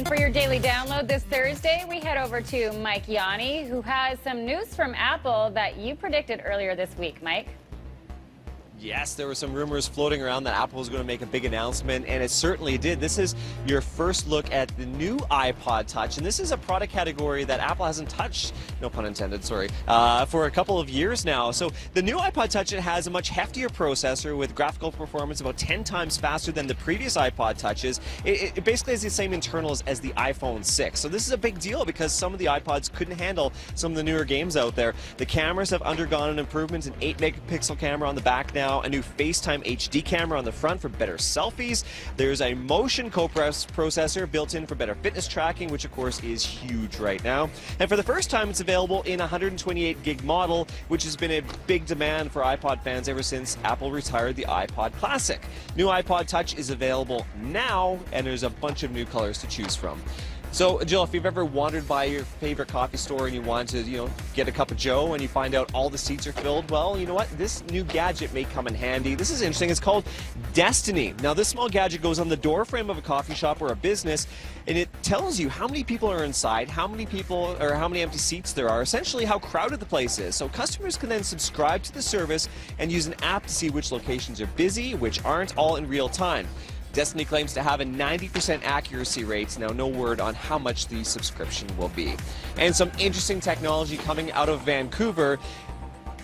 For your daily download this Thursday, we head over to Mike Yawney, who has some news from Apple that you predicted earlier this week. Mike? Yes, there were some rumors floating around that Apple was going to make a big announcement, and it certainly did. This is your first look at the new iPod Touch, and this is a product category that Apple hasn't touched, no pun intended, sorry, for a couple of years now. So the new iPod Touch, it has a much heftier processor with graphical performance about 10 times faster than the previous iPod Touches. It basically has the same internals as the iPhone 6. So this is a big deal because some of the iPods couldn't handle some of the newer games out there. The cameras have undergone an improvement, an 8-megapixel camera on the back now, a new FaceTime HD camera on the front for better selfies. There's a motion co-processor built in for better fitness tracking, which of course is huge right now. And for the first time, it's available in a 128 gig model, which has been a big demand for iPod fans ever since Apple retired the iPod Classic. New iPod Touch is available now, and there's a bunch of new colors to choose from. So, Jill, if you've ever wandered by your favorite coffee store and you want to, get a cup of joe and you find out all the seats are filled, well, you know what? This new gadget may come in handy. This is interesting. It's called Destiny. Now, this small gadget goes on the doorframe of a coffee shop or a business, and it tells you how many people are inside, how many empty seats there are, essentially how crowded the place is. So customers can then subscribe to the service and use an app to see which locations are busy, which aren't, all in real time. Destiny claims to have a 90% accuracy rate. Now, no word on how much the subscription will be. And some interesting technology coming out of Vancouver.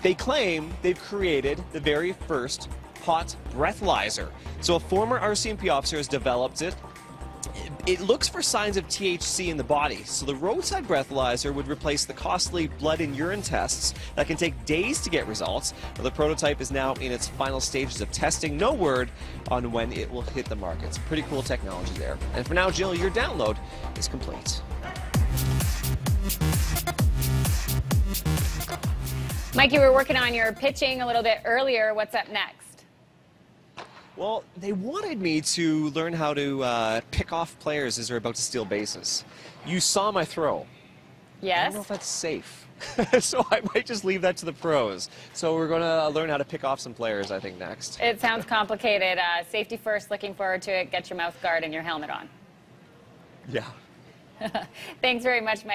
They claim they've created the very first hot breathalyzer. So a former RCMP officer has developed it. It looks for signs of THC in the body, so the roadside breathalyzer would replace the costly blood and urine tests that can take days to get results. The prototype is now in its final stages of testing. No word on when it will hit the market. It's pretty cool technology there. And for now, Jill, your download is complete. Mike, you were working on your pitching a little bit earlier. What's up next? Well, they wanted me to learn how to pick off players as they're about to steal bases. You saw my throw. Yes? I don't know if that's safe. So I might just leave that to the pros. So we're going to learn how to pick off some players, I think, next. It sounds complicated. Safety first, looking forward to it. Get your mouth guard and your helmet on. Yeah. Thanks very much, Mike.